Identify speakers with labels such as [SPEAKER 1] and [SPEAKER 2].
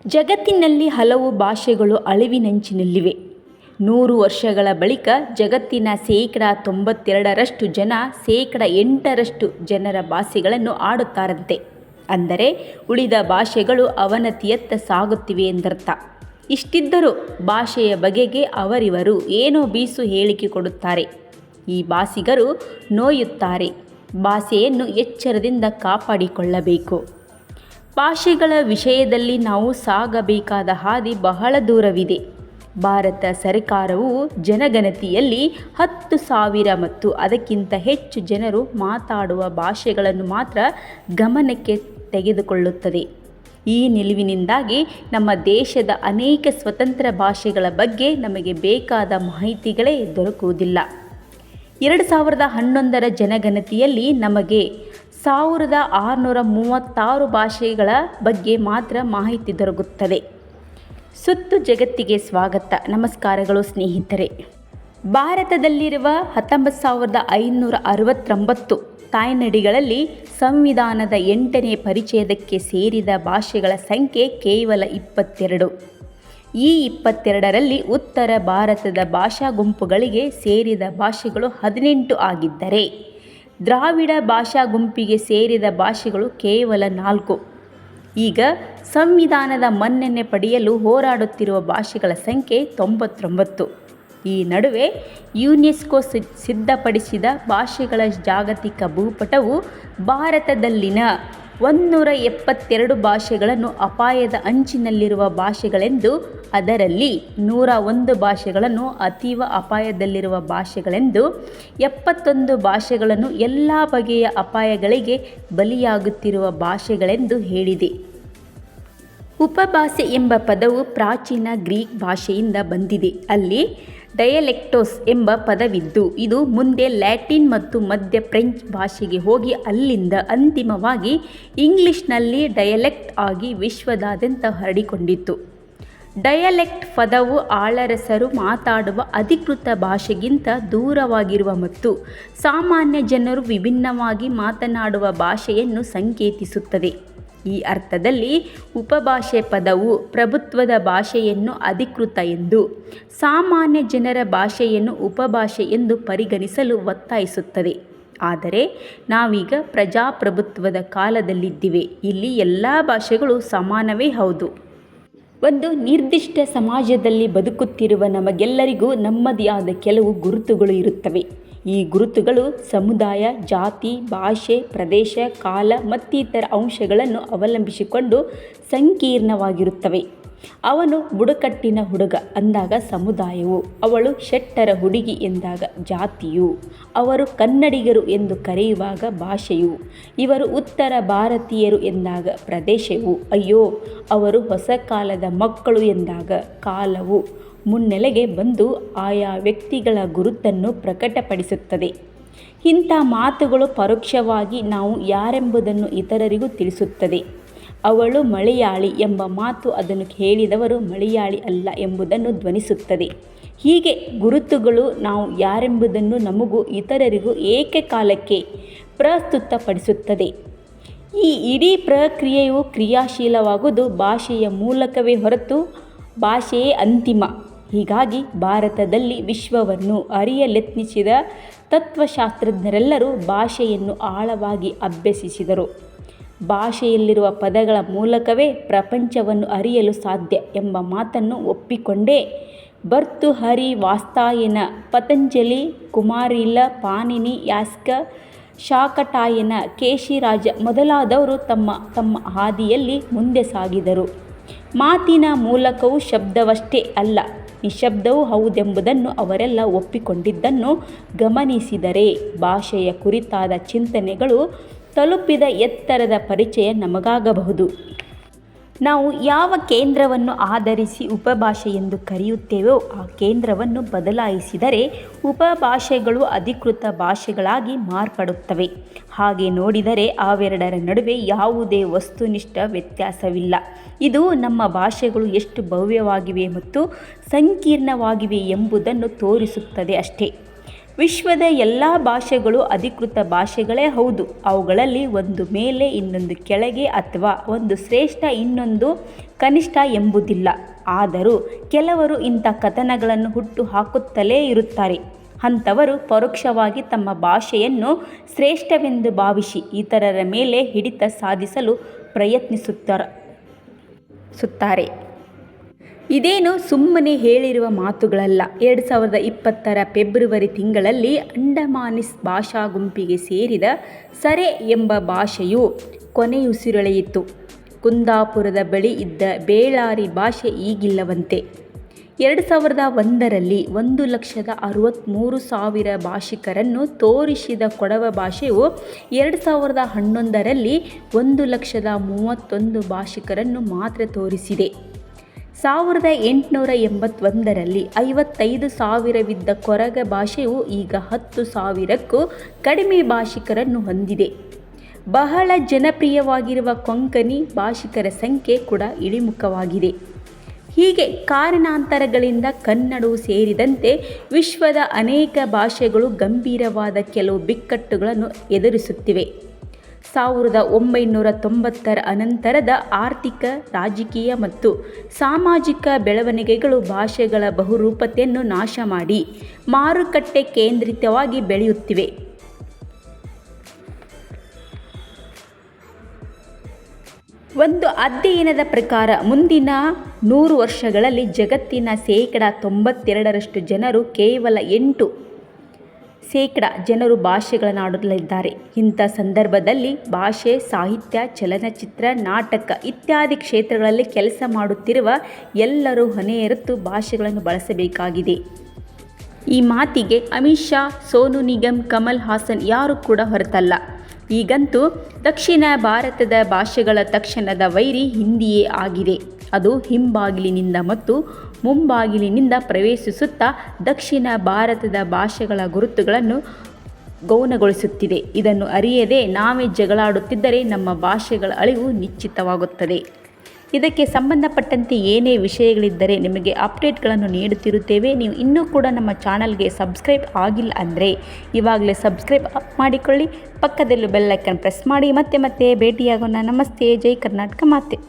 [SPEAKER 1] ಜಗತ್ತಿನಲ್ಲಿ ಹಲವು ಭಾಷೆಗಳು ಅಳಿವಿನಂಚಿನಲ್ಲಿವೆ. 100 ವರ್ಷಗಳ ಬಳಿಕ ಜಗತ್ತಿನ 92% ಜನ 8% ಜನರ ಭಾಷೆಗಳನ್ನು ಆಡುತ್ತಾರಂತೆ. ಅಂದರೆ ಉಳಿದ ಭಾಷೆಗಳು ಅವನತಿಯತ್ತ ಸಾಗುತ್ತಿವೆ ಎಂದರ್ಥ. ಇಷ್ಟಿದ್ದರೂ ಭಾಷೆಯ ಬಗೆಗೆ ಅವರಿವರು ಏನೋ ಬೀಸು ಹೇಳಿಕೆ ಕೊಡುತ್ತಾರೆ. ಈ ಭಾಷಿಗರು ನೋಯುತ್ತಾರೆ. ಭಾಷೆಯನ್ನು ಎಚ್ಚರದಿಂದ ಕಾಪಾಡಿಕೊಳ್ಳಬೇಕು. ಭಾಷೆಗಳ ವಿಷಯದಲ್ಲಿ ನಾವು ಸಾಗಬೇಕಾದ ಹಾದಿ ಬಹಳ ದೂರವಿದೆ. ಭಾರತ ಸರ್ಕಾರವು ಜನಗಣತಿಯಲ್ಲಿ 10,000 ಮತ್ತು ಅದಕ್ಕಿಂತ ಹೆಚ್ಚು ಜನರು ಮಾತಾಡುವ ಭಾಷೆಗಳನ್ನು ಮಾತ್ರ ಗಮನಕ್ಕೆ ತೆಗೆದುಕೊಳ್ಳುತ್ತದೆ. ಈ ನಿಲುವಿನಿಂದಾಗಿ ನಮ್ಮ ದೇಶದ ಅನೇಕ ಸ್ವತಂತ್ರ ಭಾಷೆಗಳ ಬಗ್ಗೆ ನಮಗೆ ಬೇಕಾದ ಮಾಹಿತಿಗಳೇ ದೊರಕುವುದಿಲ್ಲ. 2011ರ ಜನಗಣತಿಯಲ್ಲಿ ನಮಗೆ 1636 ಭಾಷೆಗಳ ಬಗ್ಗೆ ಮಾತ್ರ ಮಾಹಿತಿ ದೊರಕುತ್ತದೆ. ಸುತ್ತು ಜಗತ್ತಿಗೆ ಸ್ವಾಗತ. ನಮಸ್ಕಾರಗಳು ಸ್ನೇಹಿತರೆ. ಭಾರತದಲ್ಲಿರುವ 1969 ತಾಯ್ನುಡಿಗಳಲ್ಲಿ ಸಂವಿಧಾನದ 8ನೇ ಪರಿಚ್ಛೇದಕ್ಕೆ ಸೇರಿದ ಭಾಷೆಗಳ ಸಂಖ್ಯೆ ಕೇವಲ 22. ಈ 22ರಲ್ಲಿ ಉತ್ತರ ಭಾರತದ ಭಾಷಾ ಗುಂಪುಗಳಿಗೆ ಸೇರಿದ ಭಾಷೆಗಳು 18 ಆಗಿದ್ದರೆ ದ್ರಾವಿಡ ಭಾಷಾ ಗುಂಪಿಗೆ ಸೇರಿದ ಭಾಷೆಗಳು ಕೇವಲ 4. ಈಗ ಸಂವಿಧಾನದ ಮನ್ನಣೆ ಪಡೆಯಲು ಹೋರಾಡುತ್ತಿರುವ ಭಾಷೆಗಳ ಸಂಖ್ಯೆ 99. ಈ ನಡುವೆ ಯುನೆಸ್ಕೋ ಸಿದ್ಧಪಡಿಸಿದ ಭಾಷೆಗಳ ಜಾಗತಿಕ ಭೂಪಟವು ಭಾರತದಲ್ಲಿನ 172 ಭಾಷೆಗಳನ್ನು ಅಪಾಯದ ಅಂಚಿನಲ್ಲಿರುವ ಭಾಷೆಗಳೆಂದು, ಅದರಲ್ಲಿ 101 ಭಾಷೆಗಳನ್ನು ಅತೀವ ಅಪಾಯದಲ್ಲಿರುವ ಭಾಷೆಗಳೆಂದು, 71 ಭಾಷೆಗಳನ್ನು ಎಲ್ಲ ಬಗೆಯ ಅಪಾಯಗಳಿಗೆ ಬಲಿಯಾಗುತ್ತಿರುವ ಭಾಷೆಗಳೆಂದು ಹೇಳಿದೆ. ಉಪಭಾಷೆ ಎಂಬ ಪದವು ಪ್ರಾಚೀನ ಗ್ರೀಕ್ ಭಾಷೆಯಿಂದ ಬಂದಿದೆ. ಅಲ್ಲಿ ಡಯಲೆಕ್ಟೋಸ್ ಎಂಬ ಪದವಿದ್ದು ಇದು ಮುಂದೆ ಲ್ಯಾಟಿನ್ ಮತ್ತು ಮಧ್ಯ ಫ್ರೆಂಚ್ ಭಾಷೆಗೆ ಹೋಗಿ ಅಲ್ಲಿಂದ ಅಂತಿಮವಾಗಿ ಇಂಗ್ಲಿಷ್ನಲ್ಲಿ ಡಯಲೆಕ್ಟ್ ಆಗಿ ವಿಶ್ವದಾದ್ಯಂತ ಹರಡಿಕೊಂಡಿತು. ಡಯಲೆಕ್ಟ್ ಪದವು ಆಳರಸರು ಮಾತಾಡುವ ಅಧಿಕೃತ ಭಾಷೆಗಿಂತ ದೂರವಾಗಿರುವ ಮತ್ತು ಸಾಮಾನ್ಯ ಜನರು ವಿಭಿನ್ನವಾಗಿ ಮಾತನಾಡುವ ಭಾಷೆಯನ್ನು ಸಂಕೇತಿಸುತ್ತದೆ. ಈ ಅರ್ಥದಲ್ಲಿ ಉಪಭಾಷೆ ಪದವು ಪ್ರಭುತ್ವದ ಭಾಷೆಯನ್ನು ಅಧಿಕೃತ ಎಂದು, ಸಾಮಾನ್ಯ ಜನರ ಭಾಷೆಯನ್ನು ಉಪಭಾಷೆ ಎಂದು ಪರಿಗಣಿಸಲು ಒತ್ತಾಯಿಸುತ್ತದೆ. ಆದರೆ ನಾವೀಗ ಪ್ರಜಾಪ್ರಭುತ್ವದ ಕಾಲದಲ್ಲಿದ್ದೇವೆ. ಇಲ್ಲಿ ಎಲ್ಲ ಭಾಷೆಗಳು ಸಮಾನವೇ ಹೌದು. ಒಂದು ನಿರ್ದಿಷ್ಟ ಸಮಾಜದಲ್ಲಿ ಬದುಕುತ್ತಿರುವ ನಮಗೆಲ್ಲರಿಗೂ ನಮ್ಮದೇ ಆದ ಕೆಲವು ಗುರುತುಗಳು ಇರುತ್ತವೆ. ಈ ಗುರುತುಗಳು ಸಮುದಾಯ, ಜಾತಿ, ಭಾಷೆ, ಪ್ರದೇಶ, ಕಾಲ ಮತ್ತಿತರ ಅಂಶಗಳನ್ನು ಅವಲಂಬಿಸಿಕೊಂಡು ಸಂಕೀರ್ಣವಾಗಿರುತ್ತವೆ. ಅವನು ಬುಡಕಟ್ಟಿನ ಹುಡುಗ ಅಂದಾಗ ಸಮುದಾಯವು, ಅವಳು ಶೆಟ್ಟರ ಹುಡುಗಿ ಎಂದಾಗ ಜಾತಿಯು, ಅವರು ಕನ್ನಡಿಗರು ಎಂದು ಕರೆಯುವಾಗ ಭಾಷೆಯು, ಇವರು ಉತ್ತರ ಭಾರತೀಯರು ಎಂದಾಗ ಪ್ರದೇಶವು, ಅಯ್ಯೋ ಅವರು ಹೊಸ ಕಾಲದ ಮಕ್ಕಳು ಎಂದಾಗ ಕಾಲವು ಮುನ್ನೆಲೆಗೆ ಬಂದು ಆಯಾ ವ್ಯಕ್ತಿಗಳ ಗುರುತನ್ನು ಪ್ರಕಟಪಡಿಸುತ್ತದೆ. ಇಂಥ ಮಾತುಗಳು ಪರೋಕ್ಷವಾಗಿ ನಾವು ಯಾರೆಂಬುದನ್ನು ಇತರರಿಗೂ ತಿಳಿಸುತ್ತದೆ. ಅವಳು ಮಲಯಾಳಿ ಎಂಬ ಮಾತು ಅದನ್ನು ಹೇಳಿದವರು ಮಲಯಾಳಿ ಅಲ್ಲ ಎಂಬುದನ್ನು ಧ್ವನಿಸುತ್ತದೆ. ಹೀಗೆ ಗುರುತುಗಳು ನಾವು ಯಾರೆಂಬುದನ್ನು ನಮಗೂ ಇತರರಿಗೂ ಏಕಕಾಲಕ್ಕೆ ಪ್ರಸ್ತುತಪಡಿಸುತ್ತದೆ. ಈ ಇಡೀ ಪ್ರಕ್ರಿಯೆಯು ಕ್ರಿಯಾಶೀಲವಾಗುವುದು ಭಾಷೆಯ ಮೂಲಕವೇ ಹೊರತು ಭಾಷೆಯೇ ಅಂತಿಮ. ಹೀಗಾಗಿ ಭಾರತದಲ್ಲಿ ವಿಶ್ವವನ್ನು ಅರಿಯಲೆತ್ನಿಸಿದ ತತ್ವಶಾಸ್ತ್ರಜ್ಞರೆಲ್ಲರೂ ಭಾಷೆಯನ್ನು ಆಳವಾಗಿ ಅಭ್ಯಸಿಸಿದರು. ಭಾಷೆಯಲ್ಲಿರುವ ಪದಗಳ ಮೂಲಕವೇ ಪ್ರಪಂಚವನ್ನು ಅರಿಯಲು ಸಾಧ್ಯ ಎಂಬ ಮಾತನ್ನು ಒಪ್ಪಿಕೊಂಡೇ ಭರ್ತೃಹರಿ, ವಾತ್ಸಾಯನ, ಪತಂಜಲಿ, ಕುಮಾರಿಲ, ಪಾಣಿನಿ, ಯಾಸ್ಕ, ಶಾಕಟಾಯನ, ಕೇಶಿರಾಜ ಮೊದಲಾದವರು ತಮ್ಮ ಹಾದಿಯಲ್ಲಿ ಮುಂದೆ ಸಾಗಿದರು. ಮಾತಿನ ಮೂಲಕವೂ ಶಬ್ದವಷ್ಟೇ ಅಲ್ಲ, ನಿಶ್ಶಬ್ದವೂ ಹೌದೆಂಬುದನ್ನು ಅವರೆಲ್ಲ ಒಪ್ಪಿಕೊಂಡಿದ್ದನ್ನು ಗಮನಿಸಿದರೆ ಭಾಷೆಯ ಕುರಿತಾದ ಚಿಂತನೆಗಳು ತಲುಪಿದ ಎತ್ತರದ ಪರಿಚಯ ನಮಗಾಗಬಹುದು. ನಾವು ಯಾವ ಕೇಂದ್ರವನ್ನು ಆಧರಿಸಿ ಉಪಭಾಷೆ ಎಂದು ಕರೆಯುತ್ತೇವೋ ಆ ಕೇಂದ್ರವನ್ನು ಬದಲಾಯಿಸಿದರೆ ಉಪಭಾಷೆಗಳು ಅಧಿಕೃತ ಭಾಷೆಗಳಾಗಿ ಮಾರ್ಪಡುತ್ತವೆ. ಹಾಗೆ ನೋಡಿದರೆ ಅವೆರಡರ ನಡುವೆ ಯಾವುದೇ ವಸ್ತುನಿಷ್ಠ ವ್ಯತ್ಯಾಸವಿಲ್ಲ. ಇದು ನಮ್ಮ ಭಾಷೆಗಳು ಎಷ್ಟು ಭವ್ಯವಾಗಿವೆ ಮತ್ತು ಸಂಕೀರ್ಣವಾಗಿವೆ ಎಂಬುದನ್ನು ತೋರಿಸುತ್ತದೆ ಅಷ್ಟೇ. ವಿಶ್ವದ ಎಲ್ಲ ಭಾಷೆಗಳು ಅಧಿಕೃತ ಭಾಷೆಗಳೇ ಹೌದು. ಅವುಗಳಲ್ಲಿ ಒಂದು ಮೇಲೆ ಇನ್ನೊಂದು ಕೆಳಗೆ ಅಥವಾ ಒಂದು ಶ್ರೇಷ್ಠ ಇನ್ನೊಂದು ಕನಿಷ್ಠ ಎಂಬುದಿಲ್ಲ. ಆದರೂ ಕೆಲವರು ಇಂಥ ಕಥನಗಳನ್ನು ಹುಟ್ಟು ಹಾಕುತ್ತಲೇ ಇರುತ್ತಾರೆ. ಅಂಥವರು ಪರೋಕ್ಷವಾಗಿ ತಮ್ಮ ಭಾಷೆಯನ್ನು ಶ್ರೇಷ್ಠವೆಂದು ಭಾವಿಸಿ ಇತರರ ಮೇಲೆ ಹಿಡಿತ ಸಾಧಿಸಲು ಪ್ರಯತ್ನಿಸುತ್ತಾರೆ. ಇದೇನು ಸುಮ್ಮನೆ ಹೇಳಿರುವ ಮಾತುಗಳಲ್ಲ. 2020ರ ಫೆಬ್ರವರಿ ತಿಂಗಳಲ್ಲಿ ಅಂಡಮಾನೀಸ್ ಭಾಷಾ ಗುಂಪಿಗೆ ಸೇರಿದ ಸರೆ ಎಂಬ ಭಾಷೆಯು ಕೊನೆಯುಸಿರೆಳೆಯಿತು. ಕುಂದಾಪುರದ ಬಳಿ ಇದ್ದ ಬೇಳಾರಿ ಭಾಷೆ ಈಗಿಲ್ಲವಂತೆ. 2001ರಲ್ಲಿ 1,63,000 ಭಾಷಿಕರನ್ನು ತೋರಿಸಿದ ಕೊಡವ ಭಾಷೆಯು 2011ರಲ್ಲಿ 1,31,000 ಭಾಷಿಕರನ್ನು ಮಾತ್ರ ತೋರಿಸಿದೆ. 1881ರಲ್ಲಿ 55,000ವಿದ್ದ ಕೊರಗ ಭಾಷೆಯು ಈಗ 10,000ಕ್ಕೂ ಕಡಿಮೆ ಭಾಷಿಕರನ್ನು ಹೊಂದಿದೆ. ಬಹಳ ಜನಪ್ರಿಯವಾಗಿರುವ ಕೊಂಕಣಿ ಭಾಷಿಕರ ಸಂಖ್ಯೆ ಕೂಡ ಇಳಿಮುಖವಾಗಿದೆ. ಹೀಗೆ ಕಾರಣಾಂತರಗಳಿಂದ ಕನ್ನಡವೂ ಸೇರಿದಂತೆ ವಿಶ್ವದ ಅನೇಕ ಭಾಷೆಗಳು ಗಂಭೀರವಾದ ಕೆಲವು ಬಿಕ್ಕಟ್ಟುಗಳನ್ನು ಎದುರಿಸುತ್ತಿವೆ. 1990ರ ಅನಂತರದ ಆರ್ಥಿಕ, ರಾಜಕೀಯ ಮತ್ತು ಸಾಮಾಜಿಕ ಬೆಳವಣಿಗೆಗಳು ಭಾಷೆಗಳ ಬಹುರೂಪತೆಯನ್ನು ನಾಶ ಮಾಡಿ ಮಾರುಕಟ್ಟೆ ಕೇಂದ್ರಿತವಾಗಿ ಬೆಳೆಯುತ್ತಿವೆ. ಒಂದು ಅಧ್ಯಯನದ ಪ್ರಕಾರ ಮುಂದಿನ 100 ವರ್ಷಗಳಲ್ಲಿ ಜಗತ್ತಿನ 92% ಜನರು ಕೇವಲ 8% ಜನರು ಭಾಷೆಗಳನ್ನಾಡಲಿದ್ದಾರೆ. ಇಂಥ ಸಂದರ್ಭದಲ್ಲಿ ಭಾಷೆ, ಸಾಹಿತ್ಯ, ಚಲನಚಿತ್ರ, ನಾಟಕ ಇತ್ಯಾದಿ ಕ್ಷೇತ್ರಗಳಲ್ಲಿ ಕೆಲಸ ಮಾಡುತ್ತಿರುವ ಎಲ್ಲರೂ ಹೊಣೆಯೆತ್ತು ಭಾಷೆಗಳನ್ನು ಬಳಸಬೇಕಾಗಿದೆ. ಈ ಮಾತಿಗೆ ಅಮಿತ್ ಶಾ, ಸೋನು ನಿಗಮ್, ಕಮಲ್ ಹಾಸನ್ ಯಾರೂ ಕೂಡ ಹೊರತಲ್ಲ. ಈಗಂತೂ ದಕ್ಷಿಣ ಭಾರತದ ಭಾಷೆಗಳ ತಕ್ಷಣದ ವೈರಿ ಹಿಂದಿಯೇ ಆಗಿದೆ. ಅದು ಹಿಂಬಾಗಿಲಿನಿಂದ ಮತ್ತು ಮುಂಬಾಗಿಲಿನಿಂದ ಪ್ರವೇಶಿಸುತ್ತಾ ದಕ್ಷಿಣ ಭಾರತದ ಭಾಷೆಗಳ ಗುರುತುಗಳನ್ನು ಗೌಣಗೊಳಿಸುತ್ತಿದೆ. ಇದನ್ನು ಅರಿಯದೆ ನಾವೇ ಜಗಳಾಡುತ್ತಿದ್ದರೆ ನಮ್ಮ ಭಾಷೆಗಳ ಅಳಿವು ನಿಶ್ಚಿತವಾಗುತ್ತದೆ. ಇದಕ್ಕೆ ಸಂಬಂಧಪಟ್ಟಂತೆ ಏನೇ ವಿಷಯಗಳಿದ್ದರೆ ನಿಮಗೆ ಅಪ್ಡೇಟ್ಗಳನ್ನು ನೀಡುತ್ತಿರುತ್ತೇವೆ. ನೀವು ಇನ್ನೂ ಕೂಡ ನಮ್ಮ ಚಾನಲ್ಗೆ ಸಬ್ಸ್ಕ್ರೈಬ್ ಆಗಿಲ್ಲ ಅಂದರೆ ಇವಾಗಲೇ ಸಬ್ಸ್ಕ್ರೈಬ್ ಮಾಡಿಕೊಳ್ಳಿ. ಪಕ್ಕದಲ್ಲೂ ಬೆಲ್ ಐಕಾನ್ ಪ್ರೆಸ್ ಮಾಡಿ. ಮತ್ತೆ ಭೇಟಿಯಾಗೋಣ. ನಮಸ್ತೆ. ಜೈ ಕರ್ನಾಟಕ ಮಾತೆ.